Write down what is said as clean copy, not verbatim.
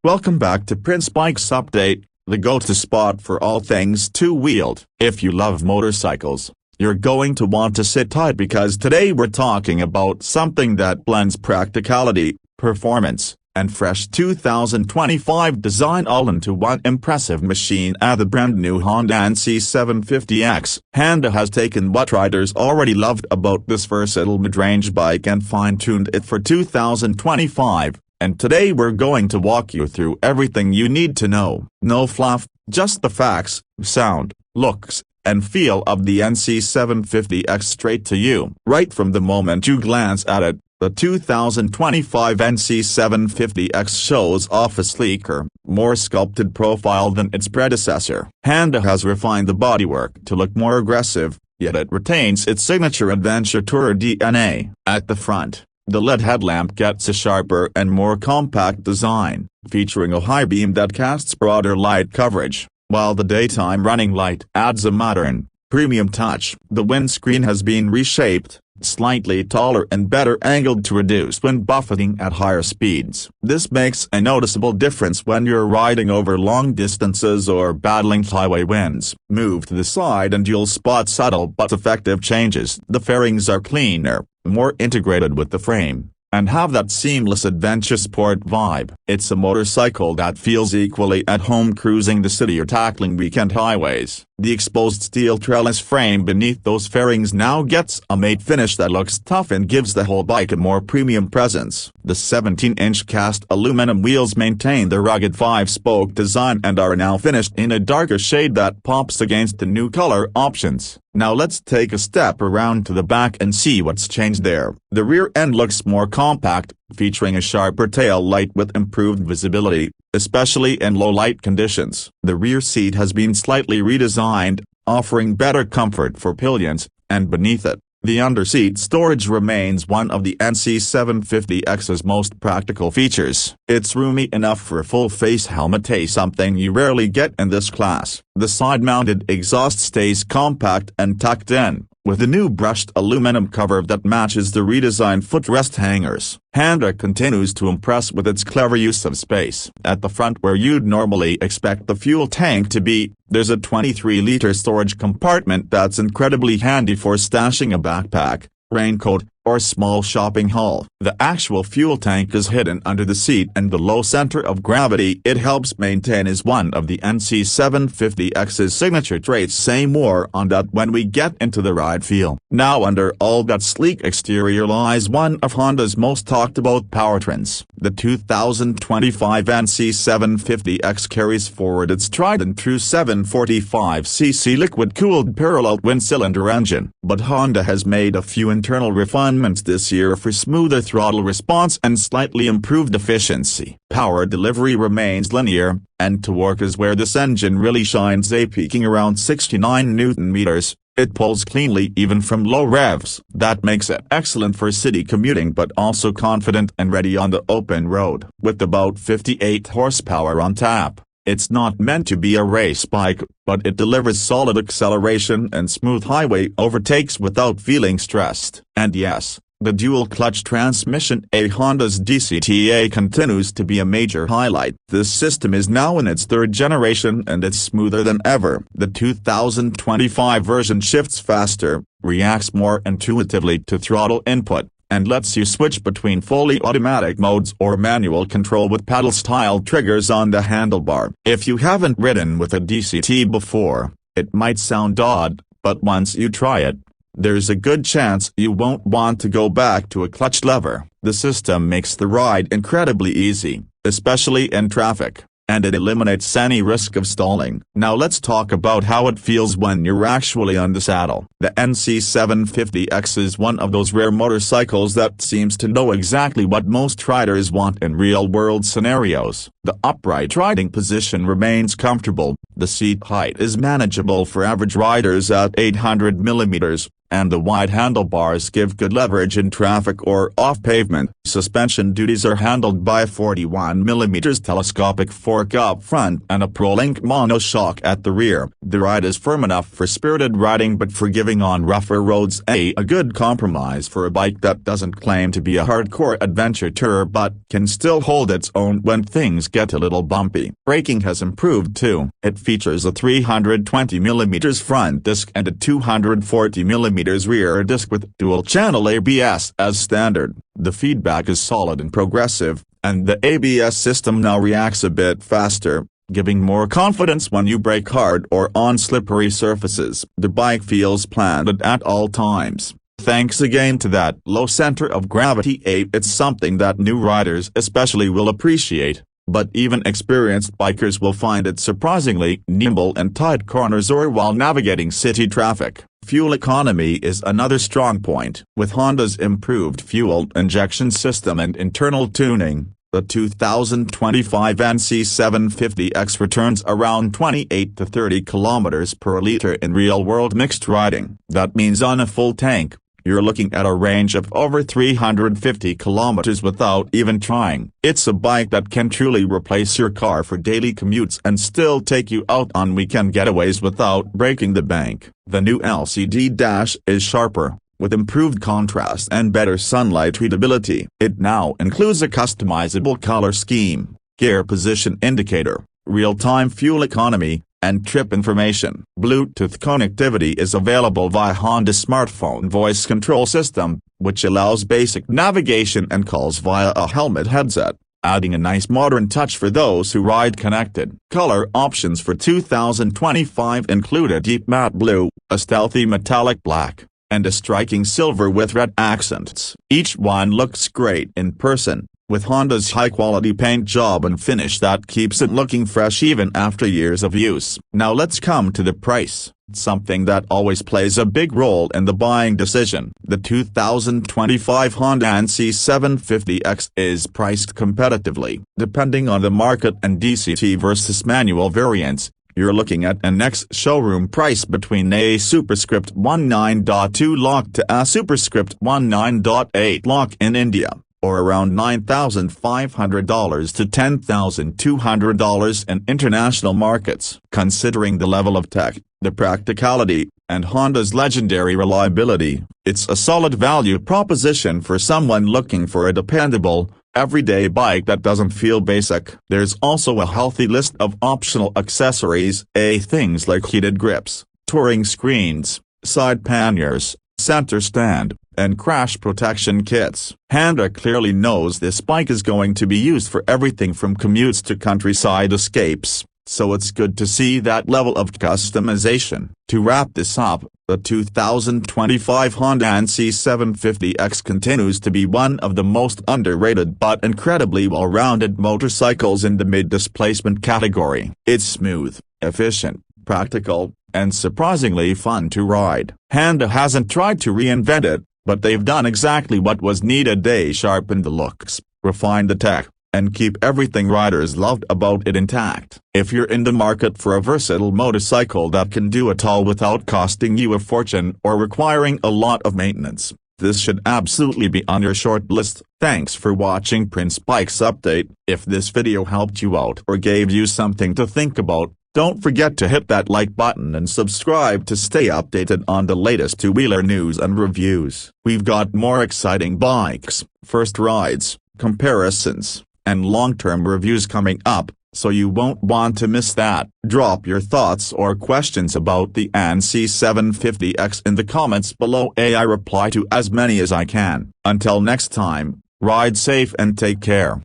Welcome back to Prince Bikes Update, the go-to spot for all things two-wheeled. If you love motorcycles, you're going to want to sit tight because today we're talking about something that blends practicality, performance, and fresh 2025 design all into one impressive machine at the brand new Honda NC750X. Honda has taken what riders already loved about this versatile mid-range bike and fine-tuned it for 2025. And today we're going to walk you through everything you need to know. No fluff, just the facts, sound, looks, and feel of the NC750X straight to you. Right from the moment you glance at it, the 2025 NC750X shows off a sleeker, more sculpted profile than its predecessor. Honda has refined the bodywork to look more aggressive, yet it retains its signature adventure tourer DNA. At the front, the LED headlamp gets a sharper and more compact design, featuring a high beam that casts broader light coverage, while the daytime running light adds a modern, premium touch. The windscreen has been reshaped, slightly taller and better angled to reduce wind buffeting at higher speeds. This makes a noticeable difference when you're riding over long distances or battling highway winds. Move to the side and you'll spot subtle but effective changes. The fairings are cleaner, more integrated with the frame, and have that seamless adventure sport vibe. It's a motorcycle that feels equally at home cruising the city or tackling weekend highways. The exposed steel trellis frame beneath those fairings now gets a matte finish that looks tough and gives the whole bike a more premium presence. The 17-inch cast aluminum wheels maintain the rugged 5-spoke design and are now finished in a darker shade that pops against the new color options. Now let's take a step around to the back and see what's changed there. The rear end looks more compact, featuring a sharper tail light with improved visibility, especially in low light conditions. The rear seat has been slightly redesigned, offering better comfort for pillions, and beneath it, the underseat storage remains one of the NC750X's most practical features. It's roomy enough for a full-face helmet, something you rarely get in this class. The side-mounted exhaust stays compact and tucked in, with a new brushed aluminum cover that matches the redesigned footrest hangers. Honda continues to impress with its clever use of space. At the front, where you'd normally expect the fuel tank to be, there's a 23-liter storage compartment that's incredibly handy for stashing a backpack, raincoat, or small shopping haul. The actual fuel tank is hidden under the seat, and the low center of gravity it helps maintain is one of the NC750X's signature traits. Say more on that when we get into the ride feel. Now, under all that sleek exterior lies one of Honda's most talked about powertrains. The 2025 NC750X carries forward its tried and true 745cc liquid-cooled parallel twin-cylinder engine, but Honda has made a few internal refinements this year for smoother throttle response and slightly improved efficiency. Power delivery remains linear, and torque is where this engine really shines, peaking around 69 Nm. It pulls cleanly even from low revs. That makes it excellent for city commuting, but also confident and ready on the open road. With about 58 horsepower on tap, it's not meant to be a race bike, but it delivers solid acceleration and smooth highway overtakes without feeling stressed. And yes, the dual-clutch transmission, Honda's DCTA, continues to be a major highlight. This system is now in its third generation and it's smoother than ever. The 2025 version shifts faster, reacts more intuitively to throttle input, and lets you switch between fully automatic modes or manual control with paddle-style triggers on the handlebar. If you haven't ridden with a DCT before, it might sound odd, but once you try it, there's a good chance you won't want to go back to a clutch lever. The system makes the ride incredibly easy, especially in traffic, and it eliminates any risk of stalling. Now let's talk about how it feels when you're actually on the saddle. The NC750X is one of those rare motorcycles that seems to know exactly what most riders want in real-world scenarios. The upright riding position remains comfortable, the seat height is manageable for average riders at 800 mm, and the wide handlebars give good leverage in traffic or off pavement. Suspension duties are handled by a 41mm telescopic fork up front and a ProLink monoshock at the rear. The ride is firm enough for spirited riding but forgiving on rougher roads. A good compromise for a bike that doesn't claim to be a hardcore adventure tourer but can still hold its own when things get a little bumpy. Braking has improved too. It features a 320mm front disc and a 240mm rear disc with dual-channel ABS as standard. The feedback is solid and progressive, and the ABS system now reacts a bit faster, giving more confidence when you brake hard or on slippery surfaces. The bike feels planted at all times. Thanks again to that low center of gravity. It's something that new riders especially will appreciate, but even experienced bikers will find it surprisingly nimble in tight corners or while navigating city traffic. Fuel economy is another strong point. With Honda's improved fuel injection system and internal tuning, the 2025 NC750X returns around 28 to 30 km per liter in real-world mixed riding. That means on a full tank, you're looking at a range of over 350 kilometers without even trying. It's a bike that can truly replace your car for daily commutes and still take you out on weekend getaways without breaking the bank. The new LCD dash is sharper, with improved contrast and better sunlight readability. It now includes a customizable color scheme, gear position indicator, real-time fuel economy, and trip information. Bluetooth connectivity is available via Honda's smartphone voice control system, which allows basic navigation and calls via a helmet headset, adding a nice modern touch for those who ride connected. Color options for 2025 include a deep matte blue, a stealthy metallic black, and a striking silver with red accents. Each one looks great in person, with Honda's high-quality paint job and finish that keeps it looking fresh even after years of use. Now let's come to the price, something that always plays a big role in the buying decision. The 2025 Honda NC750X is priced competitively. Depending on the market and DCT versus manual variants, you're looking at an ex-showroom price between a superscript 19.2 lakh to a superscript 19.8 lakh in India, or around $9,500 to $10,200 in international markets. Considering the level of tech, the practicality, and Honda's legendary reliability, it's a solid value proposition for someone looking for a dependable, everyday bike that doesn't feel basic. There's also a healthy list of optional accessories, things like heated grips, touring screens, side panniers, center stand, and crash protection kits. Honda clearly knows this bike is going to be used for everything from commutes to countryside escapes, so it's good to see that level of customization. To wrap this up, the 2025 Honda NC750X continues to be one of the most underrated but incredibly well-rounded motorcycles in the mid-displacement category. It's smooth, efficient, practical, and surprisingly fun to ride. Honda hasn't tried to reinvent it, but they've done exactly what was needed. They sharpened the looks, refined the tech, and keep everything riders loved about it intact. If you're in the market for a versatile motorcycle that can do it all without costing you a fortune or requiring a lot of maintenance, this should absolutely be on your short list. Thanks for watching Prince Bikes Update. If this video helped you out or gave you something to think about, don't forget to hit that like button and subscribe to stay updated on the latest two-wheeler news and reviews. We've got more exciting bikes, first rides, comparisons, and long-term reviews coming up, so you won't want to miss that. Drop your thoughts or questions about the NC750X in the comments below. I reply to as many as I can. Until next time, ride safe and take care.